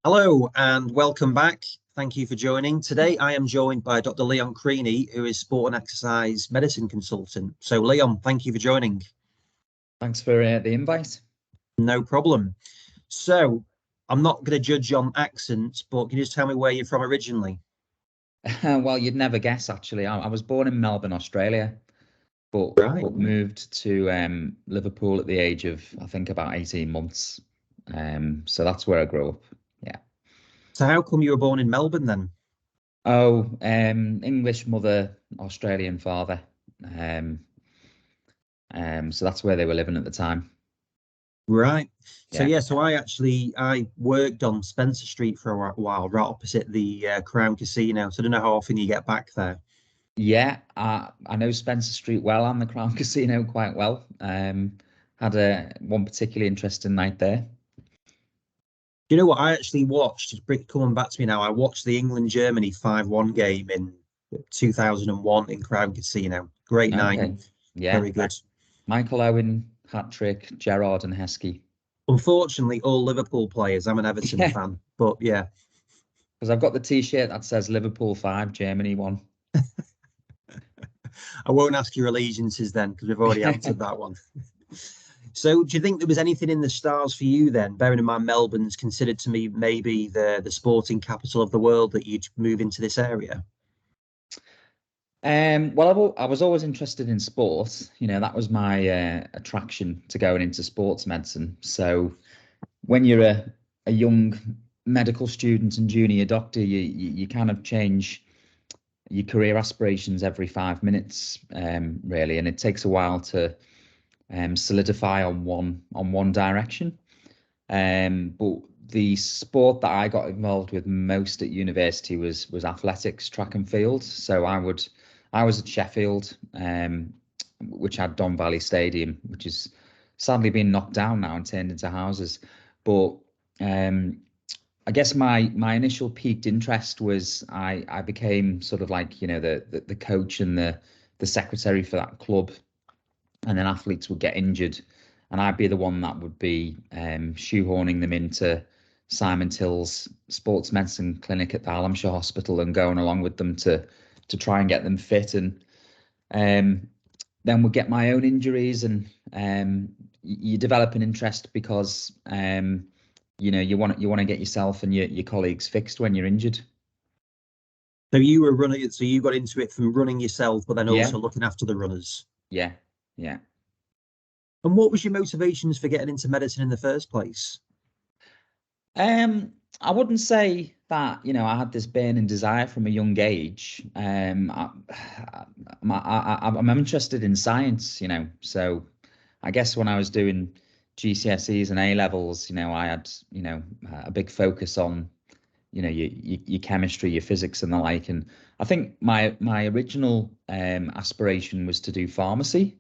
Hello and welcome back. Thank you for joining. Today I am joined by Dr. Leon Creaney, who is Sport and Exercise Medicine Consultant. So Leon, thank you for joining. Thanks for the invite. No problem. So I'm not going to judge on accents, but can you just tell me where you're from originally? Well, you'd never guess, actually. I was born in Melbourne, Australia, but moved to Liverpool at the age of, I think, about 18 months. So that's where I grew up. Yeah. So how come you were born in Melbourne then? Oh, English mother, Australian father. So that's where they were living at the time. Right. Yeah. So I worked on Spencer Street for a while, right opposite the Crown Casino. So I don't know how often you get back there. Yeah, I know Spencer Street well and the Crown Casino quite well. Had one particularly interesting night there. You know what I actually watched? It's coming back to me now. I watched the England-Germany 5-1 game in 2001 in Crown Casino. Great night. Okay. Yeah. Very good. Michael Owen, hat-trick, Gerrard and Heskey. Unfortunately, all Liverpool players. I'm an Everton fan, but yeah. Because I've got the T-shirt that says Liverpool 5, Germany 1. I won't ask your allegiances then, because we've already answered that one. So do you think there was anything in the stars for you then, bearing in mind Melbourne's considered to me maybe the sporting capital of the world, that you'd move into this area? Well, I was always interested in sport. You know, that was my attraction to going into sports medicine. So when you're a young medical student and junior doctor, you kind of change your career aspirations every 5 minutes, really, and it takes a while to solidify on one direction. But the sport that I got involved with most at university was athletics, track and field. So I was at Sheffield, which had Don Valley Stadium, which is sadly been knocked down now and turned into houses. But I guess my initial piqued interest was I became sort of like, you know, the coach and the secretary for that club, and then athletes would get injured, and I'd be the one that would be shoehorning them into Simon Till's sports medicine clinic at the Aldershot Hospital and going along with them to try and get them fit. And then would get my own injuries, and you develop an interest because you know, you want to get yourself and your colleagues fixed when you're injured. So you were running, so you got into it from running yourself, but then also looking after the runners. Yeah. And what was your motivations for getting into medicine in the first place? I wouldn't say that, you know, I had this burning desire from a young age. I'm interested in science, you know, so I guess when I was doing GCSEs and A levels, you know, I had, you know, a big focus on, you know, your chemistry, your physics and the like. And I think my original aspiration was to do pharmacy.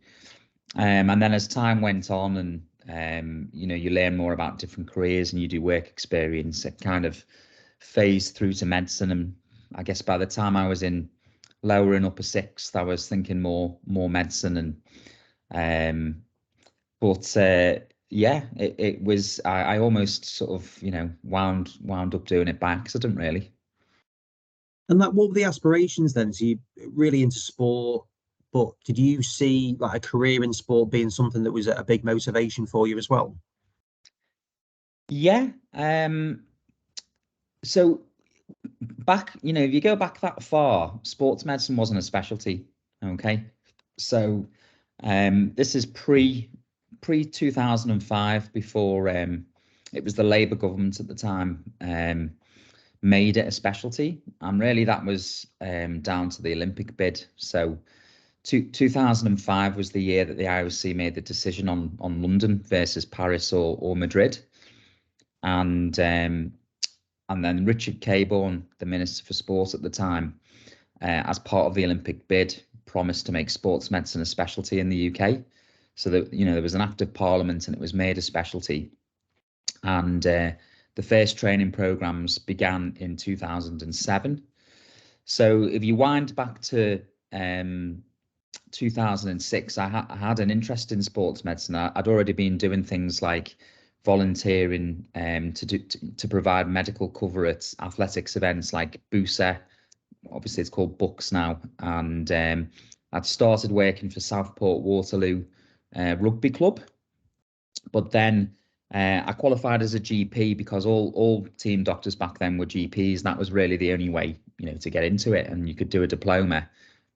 And then as time went on and, you know, you learn more about different careers and you do work experience, it kind of phased through to medicine. And I guess by the time I was in lower and upper sixth, I was thinking more medicine. And yeah, it was, I almost sort of, you know, wound up doing it by accident, really. And what were the aspirations then? So you really into sport, but did you see like a career in sport being something that was a big motivation for you as well? Yeah. So back, you know, if you go back that far, sports medicine wasn't a specialty. Okay. So this is pre 2005, before it was the Labour government at the time made it a specialty, and really that was down to the Olympic bid. So 2005 was the year that the IOC made the decision on London versus Paris or Madrid, and then Richard Cabourn, the Minister for Sport at the time, as part of the Olympic bid, promised to make sports medicine a specialty in the UK. So that, you know, there was an act of Parliament and it was made a specialty. And the first training programs began in 2007. So if you wind back to 2006, I had an interest in sports medicine. I'd already been doing things like volunteering to provide medical cover at athletics events like BUSA. Obviously, it's called Bucks now. And I'd started working for Southport Waterloo Rugby Club. But then I qualified as a GP because all team doctors back then were GPs. That was really the only way, to get into it. And you could do a diploma,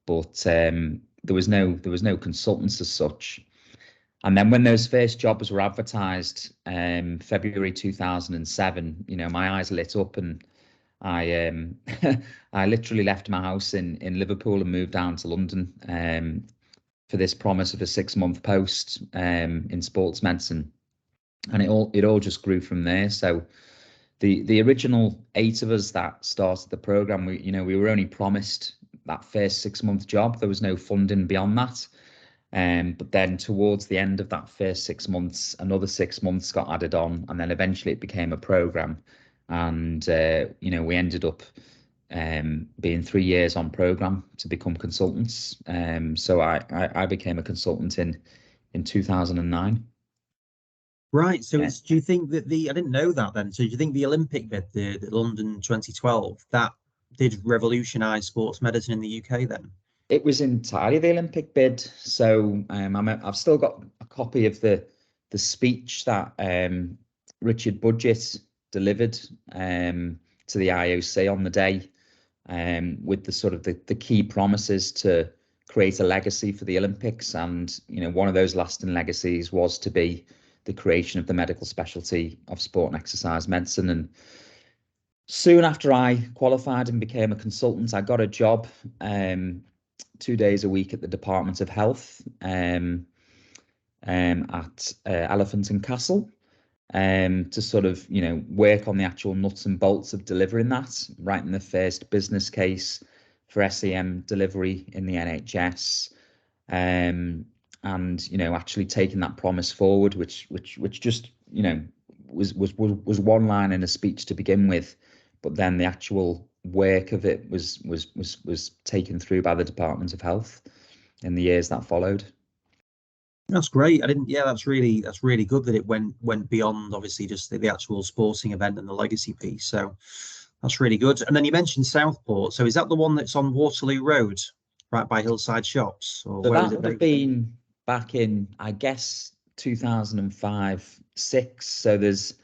but there was no consultants as such. And then when those first jobs were advertised, February 2007, my eyes lit up, and I I literally left my house in Liverpool and moved down to London for this promise of a 6-month post in sports medicine, and it all just grew from there. So the original 8 of us that started the program, we were only promised that first 6-month job. There was no funding beyond that. But then towards the end of that first 6 months, another 6 months got added on, and then eventually it became a program. And we ended up being 3 years on program to become consultants. So I became a consultant in 2009. Right. So do you think that I didn't know that then. So do you think the Olympic bid, the London 2012, that did revolutionise sports medicine in the UK then? It was entirely the Olympic bid. So I've still got a copy of the speech that Richard Budgett delivered to the IOC on the day, with the sort of the key promises to create a legacy for the Olympics. And one of those lasting legacies was to be the creation of the medical specialty of sport and exercise medicine. And soon after I qualified and became a consultant, I got a job 2 days a week at the Department of Health at Elephant and Castle, to sort of work on the actual nuts and bolts of delivering that, writing the first business case for SEM delivery in the NHS, and actually taking that promise forward, which just was one line in a speech to begin with, but then the actual work of it was taken through by the Department of Health in the years that followed. That's great. That's really good that it went beyond obviously just the actual sporting event and the legacy piece. So that's really good. And then you mentioned Southport. So is that the one that's on Waterloo Road, right by Hillside Shops? Or so where that would have been back in, I guess, 2005-06. So there's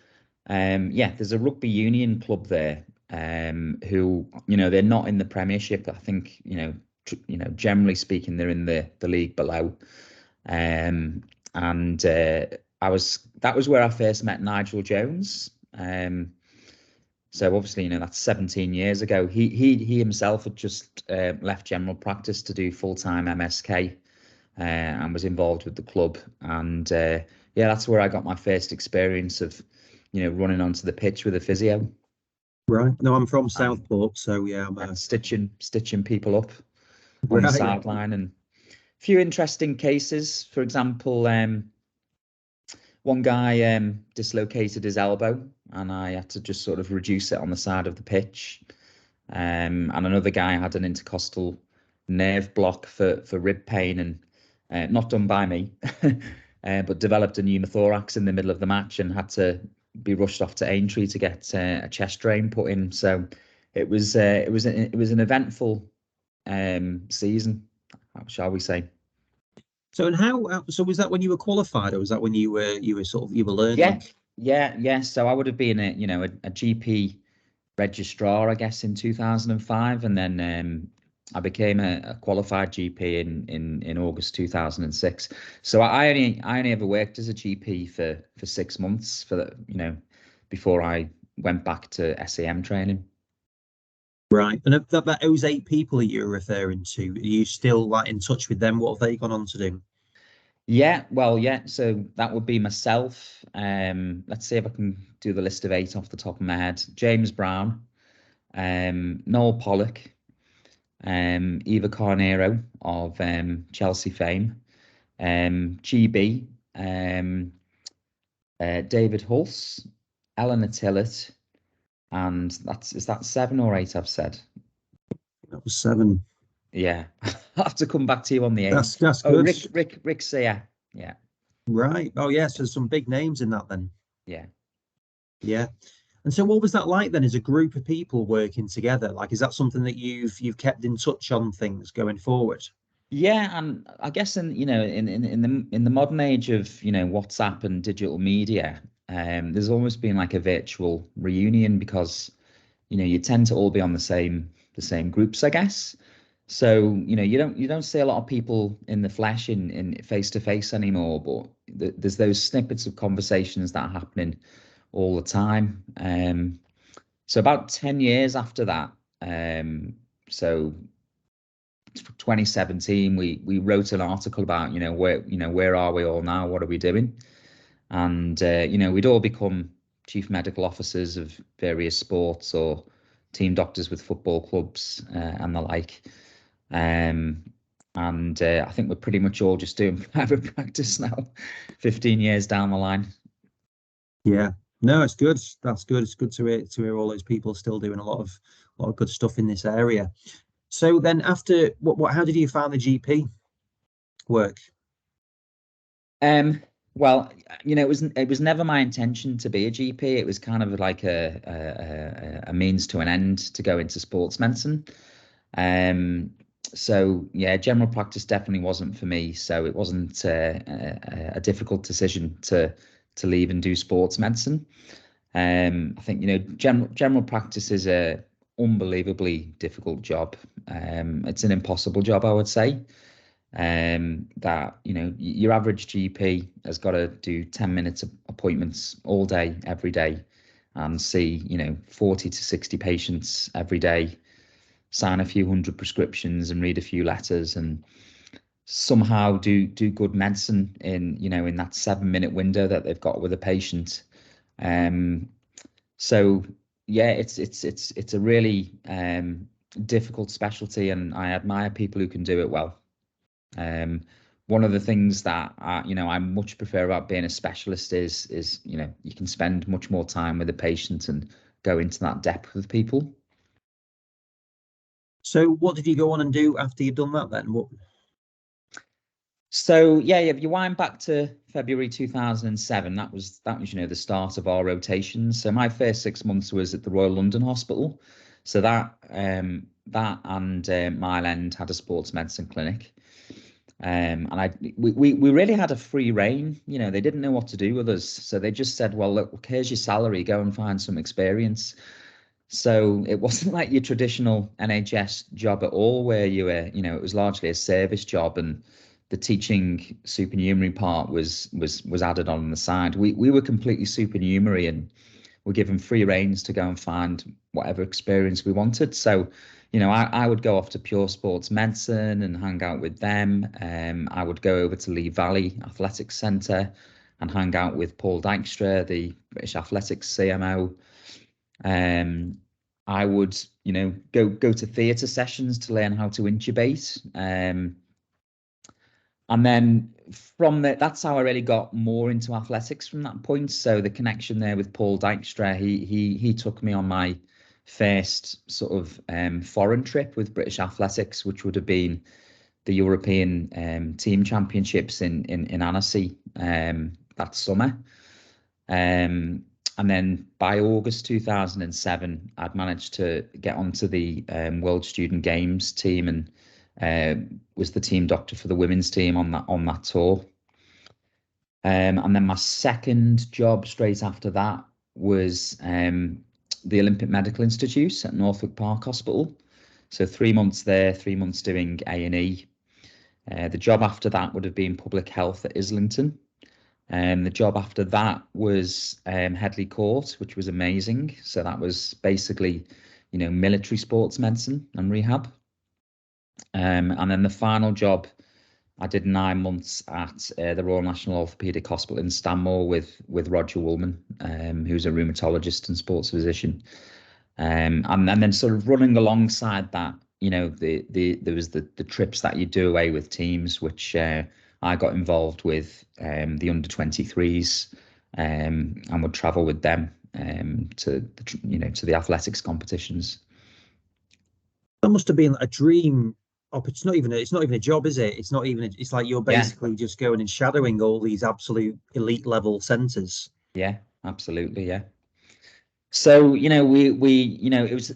a rugby union club there, who they're not in the Premiership. I think generally speaking they're in the league below. That was where I first met Nigel Jones. So obviously, that's 17 years ago. He himself had just left general practice to do full-time MSK, and was involved with the club. And that's where I got my first experience of, running onto the pitch with a physio. Right. No, I'm from Southport, so yeah, I'm stitching people up on the sideline. And few interesting cases. For example, one guy dislocated his elbow, and I had to just sort of reduce it on the side of the pitch. And another guy had an intercostal nerve block for rib pain, and not done by me, but developed a pneumothorax in the middle of the match and had to be rushed off to Aintree to get a chest drain put in. So it was an eventful season, shall we say. So so was that when you were qualified, or was that when you were learning? Yeah. So I would have been a GP registrar, I guess, in 2005, and then I became a qualified GP in August 2006. So I only ever worked as a GP for 6 months before I went back to SEM training. Right. And those 8 people that you're referring to, are you still in touch with them? What have they gone on to do? Yeah, well, yeah. So that would be myself. Let's see if I can do the list of 8 off the top of my head. James Brown, Noel Pollock, Eva Carnero of Chelsea fame, GB, David Hulse, Eleanor Tillett, and is that 7 or 8 I've said? That was 7. Yeah, I'll have to come back to you on the 8. That's good. Rick Sear. Yeah. Right. Oh yes, there's some big names in that then. Yeah. Yeah. And so what was that like then as a group of people working together? Like, is that something that you've kept in touch on things going forward? Yeah, and I guess in the modern age of WhatsApp and digital media, there's almost been like a virtual reunion because you tend to all be on the same groups, I guess. So you don't see a lot of people in the flesh in face to face anymore, but there's those snippets of conversations that are happening all the time. So about 10 years after that, so 2017, we wrote an article about where are we all now, what are we doing, and we'd all become chief medical officers of various sports or team doctors with football clubs and the like. And I think we're pretty much all just doing private practice now, 15 years down the line. Yeah. No, it's good. That's good. It's good to hear all those people still doing a lot of good stuff in this area. So then after how did you find the GP work? Well, it was never my intention to be a GP. It was kind of like a means to an end to go into sports medicine. So yeah, general practice definitely wasn't for me. So it wasn't a difficult decision to leave and do sports medicine. I think general practice is a unbelievably difficult job. It's an impossible job, I would say. That your average GP has got to do 10-minute appointments all day, every day, and see 40 to 60 patients every day, sign a few hundred prescriptions and read a few letters, and somehow do good medicine in that 7-minute window that they've got with a patient. So yeah, it's a really difficult specialty, and I admire people who can do it well. One of the things that I much prefer about being a specialist is you can spend much more time with the patient and go into that depth with people. So what did you go on and do after you'd done that then? So yeah, if you wind back to February 2007, that was the start of our rotations. So my first 6 months was at the Royal London Hospital. So that and Mile End had a sports medicine clinic. And we really had a free rein. They didn't know what to do with us, so they just said, well, look, here's your salary, go and find some experience. So it wasn't like your traditional NHS job at all, where you were, it was largely a service job, and the teaching supernumerary part was added on the side. We were completely supernumerary and were given free reins to go and find whatever experience we wanted. So I would go off to Pure Sports Medicine and hang out with them. I would go over to Lee Valley Athletics Centre and hang out with Paul Dykstra, the British Athletics CMO. I would, go to theatre sessions to learn how to intubate. And then from that's how I really got more into athletics from that point. So the connection there with Paul Dykstra, he took me on my first sort of foreign trip with British Athletics, which would have been the European team championships in Annecy that summer. And then by August 2007, I'd managed to get onto the World Student Games team and was the team doctor for the women's team on that tour. And then my second job straight after that was the Olympic Medical Institute at Norfolk Park Hospital. So 3 months there, 3 months doing A&E. The job after that would have been public health at Islington. The job after that was Headley Court, which was amazing. So that was basically, military sports medicine and rehab. And then the final job, I did 9 months at the Royal National Orthopaedic Hospital in Stanmore with Roger Woolman, who's a rheumatologist and sports physician. And then sort of running alongside that, there was the trips that you do away with teams, which I got involved with the under-23s and would travel with them to the athletics competitions. That must have been a dream. It's not even a job, is it? It's like you're basically just going and shadowing all these absolute elite level centres. Yeah, absolutely, yeah. So, you know, it was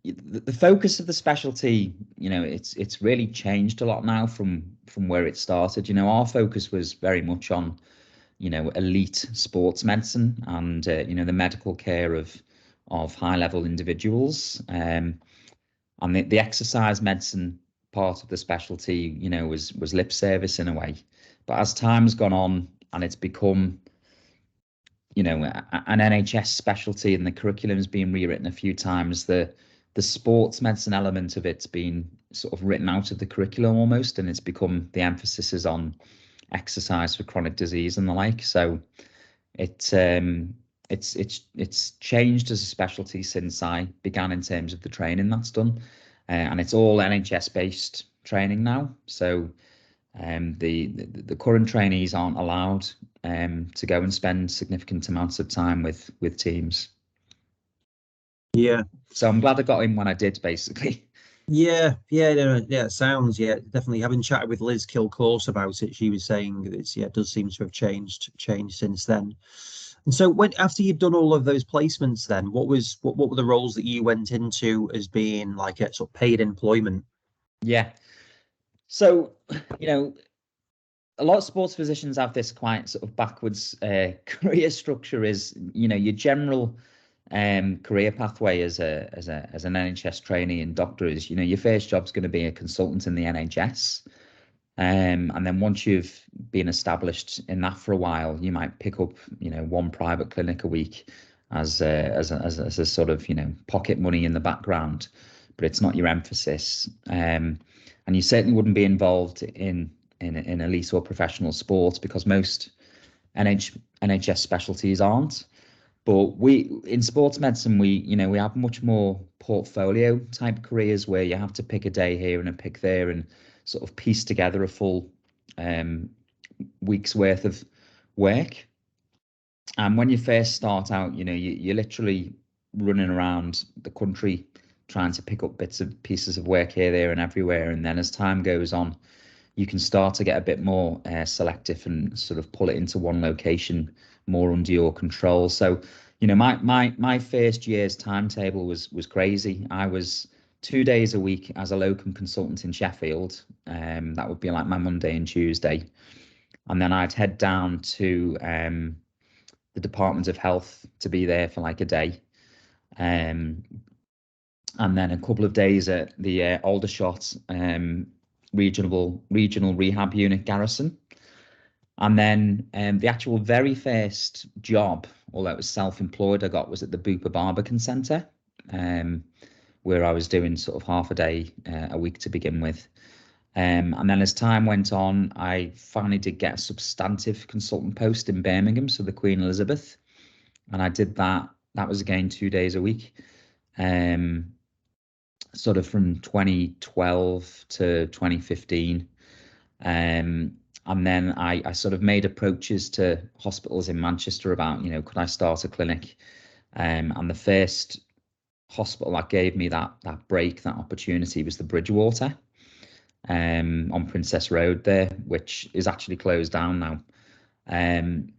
the focus of the specialty, you know, it's really changed a lot now from where it started. You know, our focus was very much on, you know, elite sports medicine and, you know, the medical care of high level individuals. And the exercise medicine part of the specialty, you know, was lip service in a way. But as time's gone on and it's become, you know, an NHS specialty and the curriculum's been rewritten a few times, the sports medicine element of it's been sort of written out of the curriculum almost, and it's become, the emphasis is on exercise for chronic disease and the like. So it's changed as a specialty since I began in terms of the training that's done, and it's all NHS based training now. So the current trainees aren't allowed to go and spend significant amounts of time with teams. Yeah. So I'm glad I got in when I did, basically. Yeah, it sounds, definitely. Having chatted with Liz Kilcourse about it, she was saying that it does seem to have changed since then. And so after you'd done all of those placements, then what were the roles that you went into as being like a sort of paid employment? Yeah. So, you know, a lot of sports physicians have this quite sort of backwards career structure. Is, you know, your general career pathway as an NHS trainee and doctor is, you know, your first job's going to be a consultant in the NHS. And then once you've been established in that for a while, you might pick up, you know, one private clinic a week as a sort of, you know, pocket money in the background, but it's not your emphasis. And you certainly wouldn't be involved in elite or professional sports, because most NHS specialties aren't. But in sports medicine, we have much more portfolio type careers where you have to pick a day here and a pick there and sort of piece together a full week's worth of work. And when you first start out, you know, you're literally running around the country trying to pick up bits and pieces of work here, there, and everywhere. And then as time goes on, you can start to get a bit more selective and sort of pull it into one location more under your control. So, you know, my first year's timetable was crazy. I was 2 days a week as a locum consultant in Sheffield. That would be like my Monday and Tuesday. And then I'd head down to the Department of Health to be there for like a day. And then a couple of days at the Aldershot regional rehab unit Garrison. And then the actual very first job, although it was self-employed, I got was at the Bupa Barbican Centre, where I was doing sort of half a day a week to begin with. And then as time went on, I finally did get a substantive consultant post in Birmingham, so the Queen Elizabeth. And I did that. That was again 2 days a week. Sort of from 2012 to 2015. And then I sort of made approaches to hospitals in Manchester about, you know, could I start a clinic? And the first hospital that gave me that break, that opportunity, was the Bridgewater on Princess Road there, which is actually closed down now. And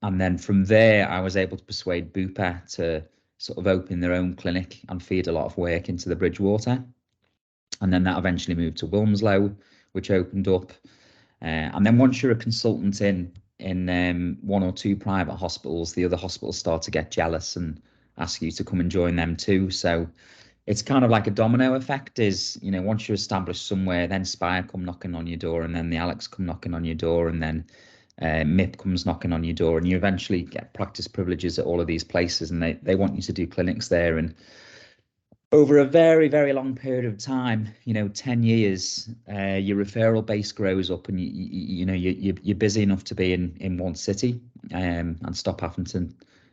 then from there, I was able to persuade Bupa to sort of open their own clinic and feed a lot of work into the Bridgewater. And then that eventually moved to Wilmslow, which opened up. And then once you're a consultant in one or two private hospitals, the other hospitals start to get jealous and ask you to come and join them too. So it's kind of like a domino effect. Is, you know, once you're established somewhere, then Spire come knocking on your door, and then the Alex come knocking on your door, and then MIP comes knocking on your door, and you eventually get practice privileges at all of these places, and they want you to do clinics there. And over a very, very long period of time, you know, 10 years, your referral base grows up, and you're busy enough to be in one city and stop having to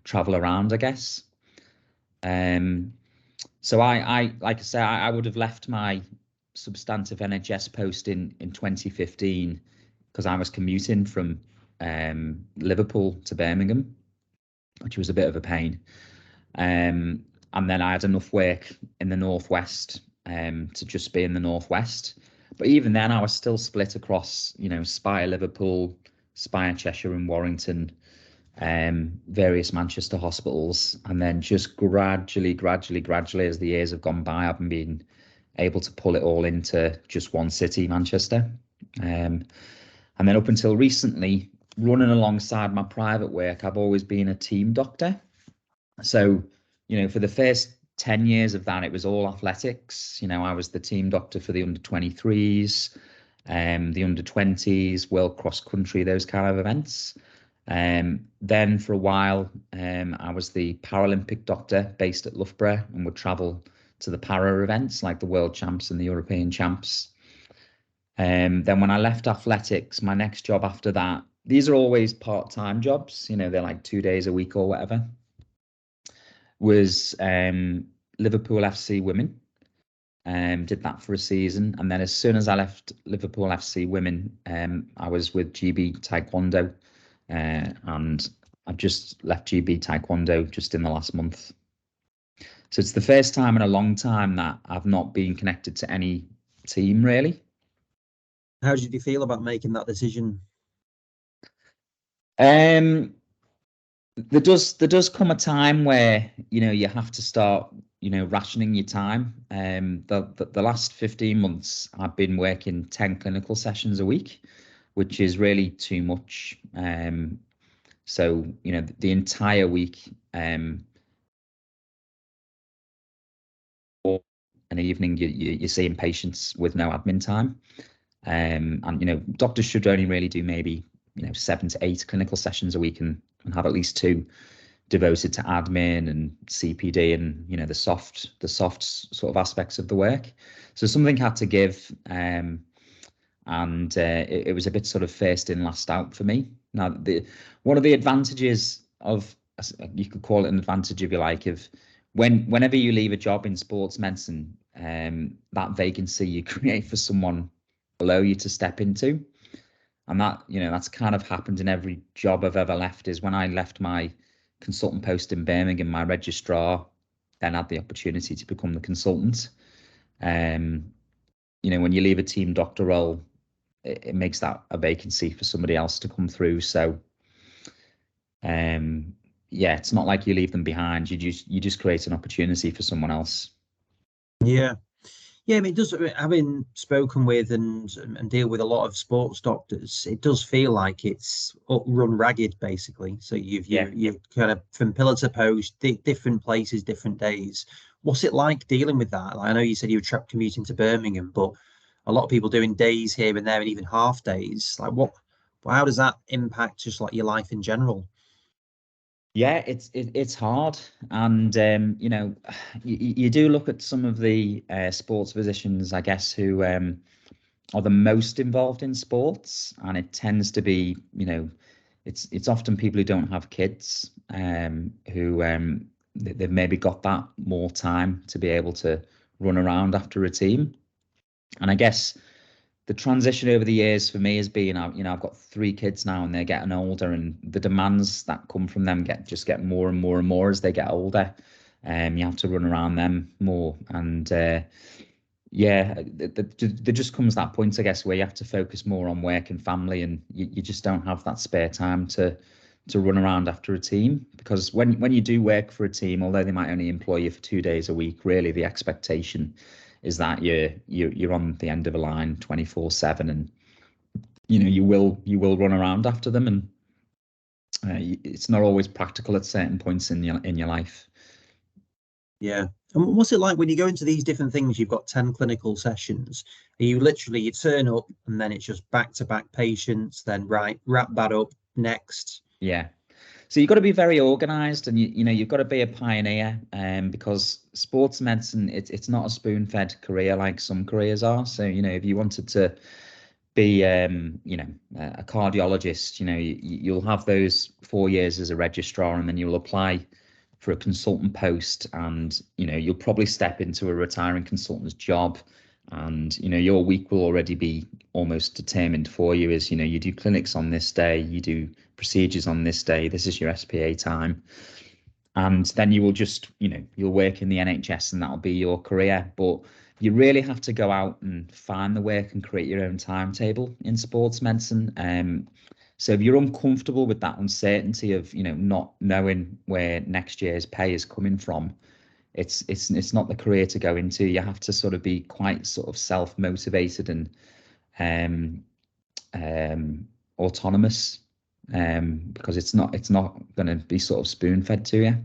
travel around, I guess. So I like I say, I would have left my substantive NHS post in 2015 because I was commuting from Liverpool to Birmingham, which was a bit of a pain. And then I had enough work in the Northwest to just be in the Northwest. But even then, I was still split across, you know, Spire, Liverpool, Spire, Cheshire and Warrington. various Manchester hospitals, and then just gradually, as the years have gone by, I've been able to pull it all into just one city, Manchester. And then up until recently, running alongside my private work, I've always been a team doctor. So, for the first 10 years of that, it was all athletics. I was the team doctor for the under-23s, the under-20s, world cross country, those kind of events. Then for a while, I was the Paralympic doctor based at Loughborough and would travel to the para events like the World Champs and the European Champs. Then when I left athletics, my next job after that, these are always part-time jobs, they're like 2 days a week or whatever, was Liverpool FC Women. Did that for a season, and then as soon as I left Liverpool FC Women, I was with GB Taekwondo, and I've just left GB Taekwondo just in the last month. So it's the first time in a long time that I've not been connected to any team, really. How did you feel about making that decision? There does come a time where you have to start rationing your time. The last 15 months I've been working 10 clinical sessions a week, which is really too much. So the entire week, or an evening, you're seeing patients with no admin time. And doctors should only really do maybe 7 to 8 clinical sessions a week and have at least 2 devoted to admin and CPD and the soft sort of aspects of the work. So something had to give, and it was a bit sort of first in, last out for me. Now, one of the advantages of, you could call it an advantage if you like, of whenever you leave a job in sports medicine, that vacancy you create for someone below you to step into. And that, that's kind of happened in every job I've ever left. Is when I left my consultant post in Birmingham, my registrar then had the opportunity to become the consultant. When you leave a team doctor role, it makes that a vacancy for somebody else to come through. So it's not like you leave them behind. You just create an opportunity for someone else. Yeah, I mean, it does. Having spoken with and deal with a lot of sports doctors, it does feel like it's run ragged, basically. So you've kind of from pillar to post, different places, different days. What's it like dealing with that? Like, I know you said you were trapped commuting to Birmingham, but a lot of people doing days here and there and even half days. Like, how does that impact just like your life in general? Yeah, it's hard, and you do look at some of the sports physicians, I guess, who are the most involved in sports, and it tends to be, it's often people who don't have kids, who they've maybe got that more time to be able to run around after a team, and I guess the transition over the years for me has been, I've got 3 kids now and they're getting older, and the demands that come from them get more and more and more as they get older. You have to run around them more, and there just comes that point, I guess, where you have to focus more on work and family, and you just don't have that spare time to run around after a team, because when you do work for a team, although they might only employ you for 2 days a week, really the expectation is that you're on the end of a line 24/7, and you will run around after them, and it's not always practical at certain points in your life. Yeah. And what's it like when you go into these different things? You've got 10 clinical sessions. Are you turn up and then it's just back-to-back patients, then wrap that up next? Yeah. So you've got to be very organised, and you've got to be a pioneer, because sports medicine, it's not a spoon-fed career like some careers are. So if you wanted to be a cardiologist, you'll have those 4 years as a registrar, and then you'll apply for a consultant post, and you'll probably step into a retiring consultant's job, and your week will already be almost determined for you. As you do clinics on this day, you do procedures on this day, this is your SPA time, and then you will just you'll work in the NHS and that'll be your career. But you really have to go out and find the work and create your own timetable in sports medicine. So if you're uncomfortable with that uncertainty of, you know, not knowing where next year's pay is coming from, it's not the career to go into. You have to sort of be quite sort of self-motivated and autonomous, because it's not going to be sort of spoon-fed to you.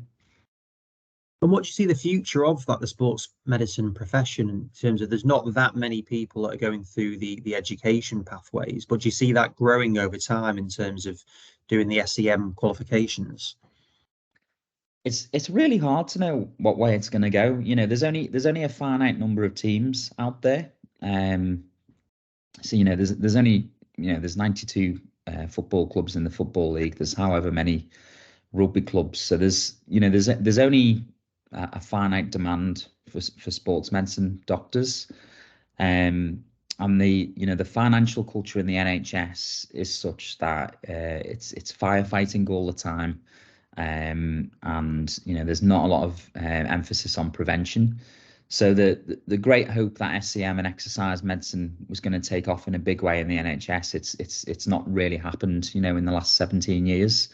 And what do you see the future of the sports medicine profession in terms of, there's not that many people that are going through the education pathways, but do you see that growing over time in terms of doing the SEM qualifications? It's really hard to know what way it's going to go. You know, there's only a finite number of teams out there. So, you know, there's only, you know, there's 92 football clubs in the Football League. There's however many rugby clubs. So there's only a finite demand for sports medicine doctors. And the financial culture in the NHS is such that it's firefighting all the time. And you know, there's not a lot of emphasis on prevention. So the great hope that SEM and exercise medicine was going to take off in a big way in the NHS, it's not really happened, you know, in the last 17 years.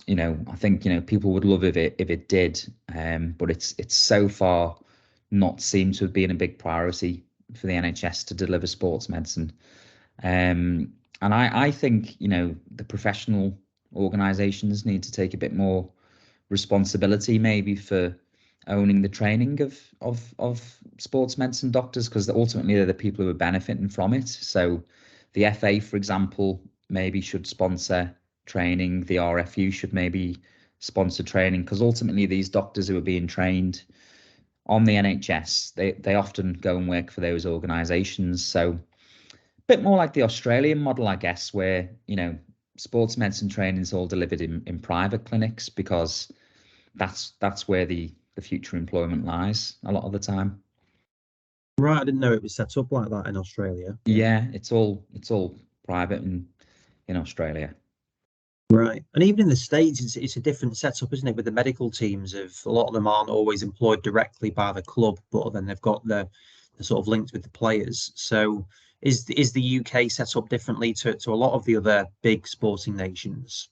You know, I think, you know, people would love if it did, but it's so far not seemed to have been a big priority for the NHS to deliver sports medicine. And I think, you know, the professional organisations need to take a bit more responsibility maybe for owning the training of sports medicine doctors, because ultimately they're the people who are benefiting from it. So the FA, for example, maybe should sponsor training. The RFU should maybe sponsor training, because ultimately these doctors who are being trained on the NHS, they often go and work for those organisations. So a bit more like the Australian model, I guess, where, you know, sports medicine training is all delivered in private clinics, because that's where the future employment lies a lot of the time. Right, I didn't know it was set up like that in Australia. Yeah, it's all private in Australia. Right, and even in the States, it's a different setup, isn't it? With the medical teams, of a lot of them aren't always employed directly by the club, but then they've got the sort of linked with the players. So is the UK set up differently to a lot of the other big sporting nations?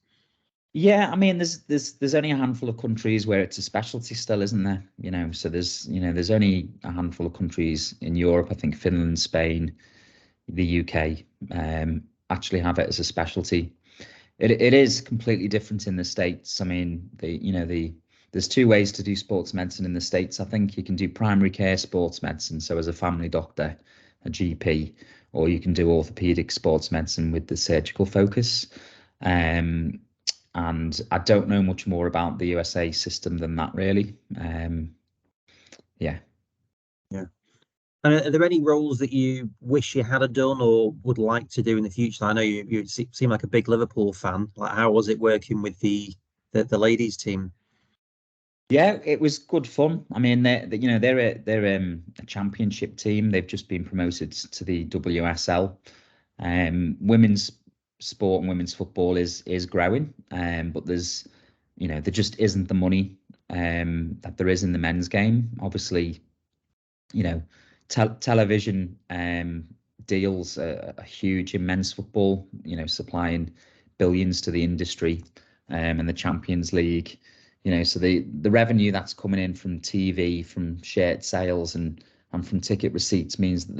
Yeah, I mean, there's only a handful of countries where it's a specialty still, isn't there? You know, so there's only a handful of countries in Europe. I think Finland, Spain, the UK actually have it as a specialty. It is completely different in the States. I mean, there's two ways to do sports medicine in the States. I think you can do primary care sports medicine, so as a family doctor, a GP, or you can do orthopedic sports medicine with the surgical focus. And I don't know much more about the USA system than that, really. Yeah. Yeah. And are there any roles that you wish you had done or would like to do in the future? I know you seem like a big Liverpool fan. Like, how was it working with the ladies team? Yeah, it was good fun. I mean, they're a championship team. They've just been promoted to the WSL. Women's sport and women's football is growing, but there just isn't the money that there is in the men's game. Obviously, you know, television deals are huge in men's football. You know, supplying billions to the industry, and the Champions League. You know, so the revenue that's coming in from TV, from shirt sales, and from ticket receipts means that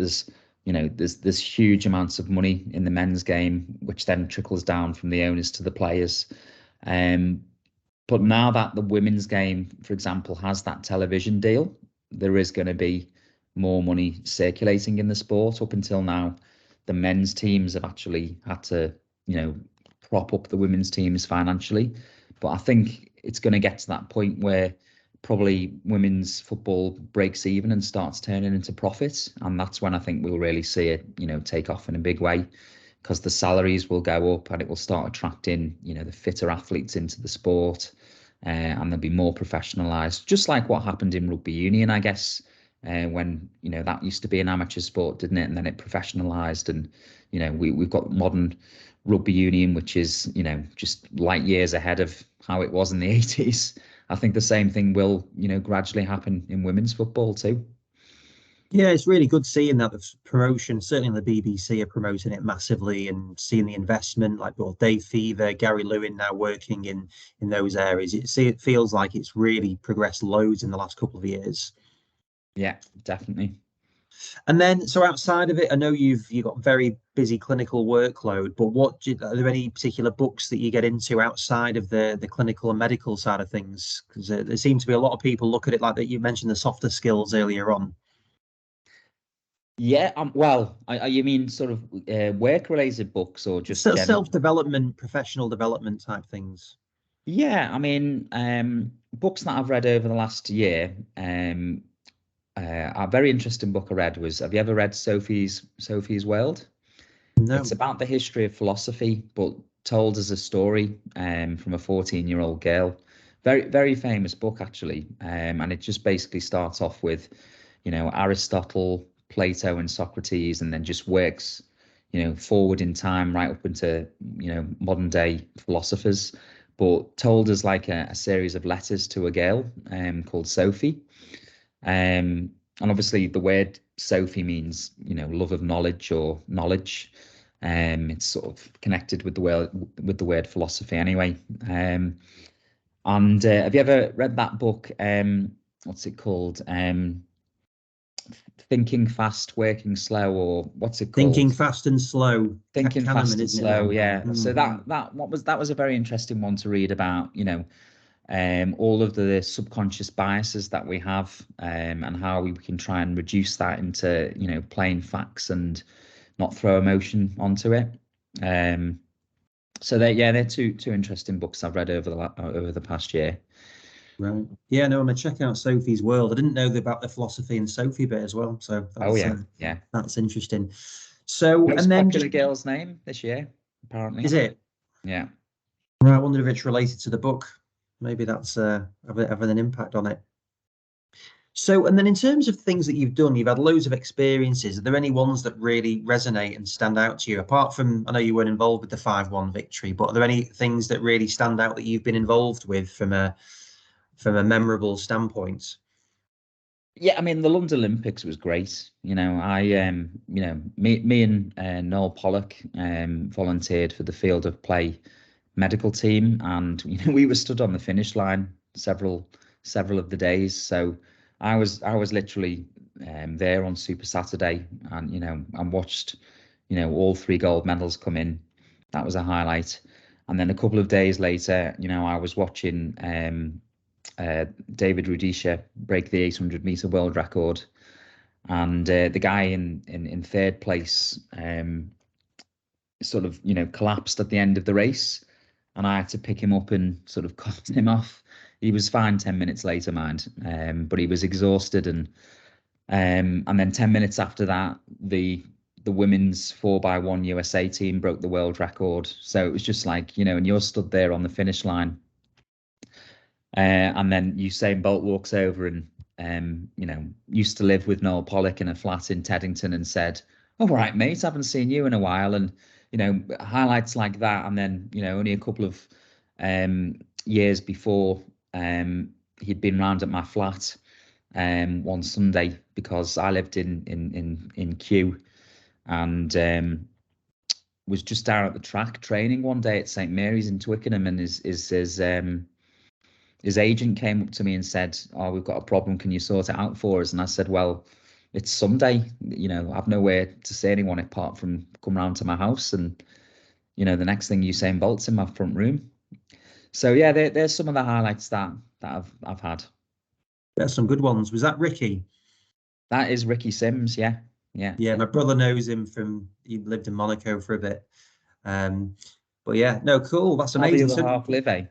there's huge amounts of money in the men's game, which then trickles down from the owners to the players. But now that the women's game, for example, has that television deal, there is going to be more money circulating in the sport. Up until now, the men's teams have actually had to, prop up the women's teams financially. But I think it's going to get to that point where probably women's football breaks even and starts turning into profits. And that's when I think we'll really see it, take off in a big way, because the salaries will go up and it will start attracting, the fitter athletes into the sport, and they'll be more professionalised, just like what happened in rugby union, I guess, when, that used to be an amateur sport, didn't it? And then it professionalised, and, we've got modern rugby union, which is, just light years ahead of how it was in the 80s. I think the same thing will, gradually happen in women's football too. Yeah, it's really good seeing that the promotion, certainly the BBC are promoting it massively, and seeing the investment, like well, Dave Fever, Gary Lewin now working in those areas. It feels like it's really progressed loads in the last couple of years. Yeah, definitely. And then, so outside of it, I know you've got very busy clinical workload, but are there any particular books that you get into outside of the clinical and medical side of things? Because there seem to be a lot of people look at it like that. You mentioned the softer skills earlier on. Yeah, well, you mean sort of work-related books or just So general? self-development, professional development type things. Yeah, I mean, books that I've read over the last year. A very interesting book I read was, have you ever read Sophie's World? It's No. about the history of philosophy, but told as a story from a 14-year-old girl. Very, very famous book, actually. And it just basically starts off with, Aristotle, Plato, and Socrates, and then just works, forward in time right up into, modern day philosophers, but told as like a series of letters to a girl called Sophie. And obviously the word Sophie means, love of knowledge or knowledge. It's sort of connected with the word philosophy anyway. And have you ever read that book? What's it called? Thinking Fast, Working Slow, or what's it Thinking called? Fast and Slow. Thinking Fast Kahneman, and isn't it Slow, then? yeah. So Mhm. that was a very interesting one to read about, all of the subconscious biases that we have, and how we can try and reduce that into, plain facts and not throw emotion onto it. So they're two interesting books I've read over the past year. Right. Yeah, no, I'm gonna check out Sophie's World. I didn't know about the philosophy and Sophie bit as well, so Oh yeah, yeah. that's interesting. So, and Most then just popular girl's name this year, is apparently. it? Yeah. Right, I wonder if it's related to the book. Maybe that's having an impact on it. So, and then in terms of things that you've done, you've had loads of experiences. Are there any ones that really resonate and stand out to you? Apart from, I know you weren't involved with the 5-1 victory, but are there any things that really stand out that you've been involved with from a memorable standpoint? Yeah, I mean the London Olympics was great. Me and Noel Pollock volunteered for the field of play medical team, and we were stood on the finish line several of the days. So I was literally there on Super Saturday, and and watched all three gold medals come in. That was a highlight. And then a couple of days later, I was watching David Rudisha break the 800-meter world record, and the guy in third place sort of collapsed at the end of the race, and I had to pick him up and sort of cart him off. He was fine 10 minutes later, mind, but he was exhausted, and then 10 minutes after that, the women's 4x1 USA team broke the world record. So it was just like, and you're stood there on the finish line, and then Usain Bolt walks over and, used to live with Noel Pollock in a flat in Teddington, and said, "All right, mate, haven't seen you in a while." And, highlights like that. And then, only a couple of years before, he'd been round at my flat one Sunday, because I lived in Kew, and was just down at the track training one day at St Mary's in Twickenham, and his agent came up to me and said, "Oh, we've got a problem. Can you sort it out for us?" And I said, "Well, it's Sunday. I've nowhere to see anyone apart from come round to my house." And the next thing, Usain Bolt's in my front room. So yeah, there's some of the highlights that I've had. There's some good ones. Was that Ricky? That is Ricky Sims. Yeah, yeah. Yeah, my brother knows him from he lived in Monaco for a bit. Um, but yeah, no, cool. That's How the amazing. other So, half live, eh?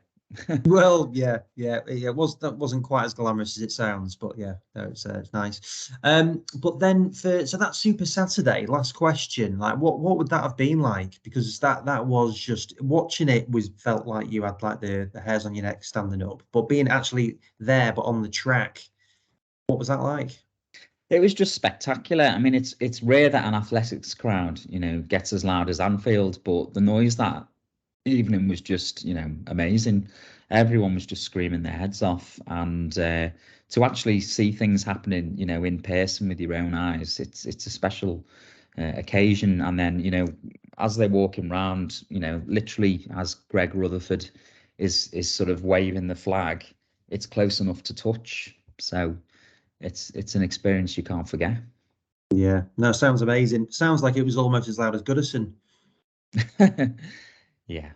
well, yeah, that wasn't quite as glamorous as it sounds, but yeah, no, it's nice. But then so that Super Saturday, last question, like what would that have been like? Because that was just watching it felt like you had like the hairs on your neck standing up, but being actually there but on the track, what was that like? It was just spectacular. I mean, it's rare that an athletics crowd, gets as loud as Anfield, but the noise that evening was just, amazing. Everyone was just screaming their heads off, and to actually see things happening, in person with your own eyes, it's a special occasion. And then, as they're walking around, literally as Greg Rutherford is sort of waving the flag, it's close enough to touch. So it's an experience you can't forget. Yeah, no, sounds amazing. Sounds like it was almost as loud as Goodison. Yeah.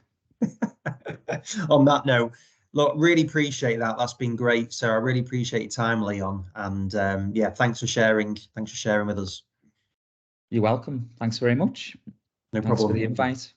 On that note, look, really appreciate that. That's been great. So I really appreciate your time, Leon. And yeah, thanks for sharing. Thanks for sharing with us. You're welcome. Thanks very much. No Thanks problem. for the invite.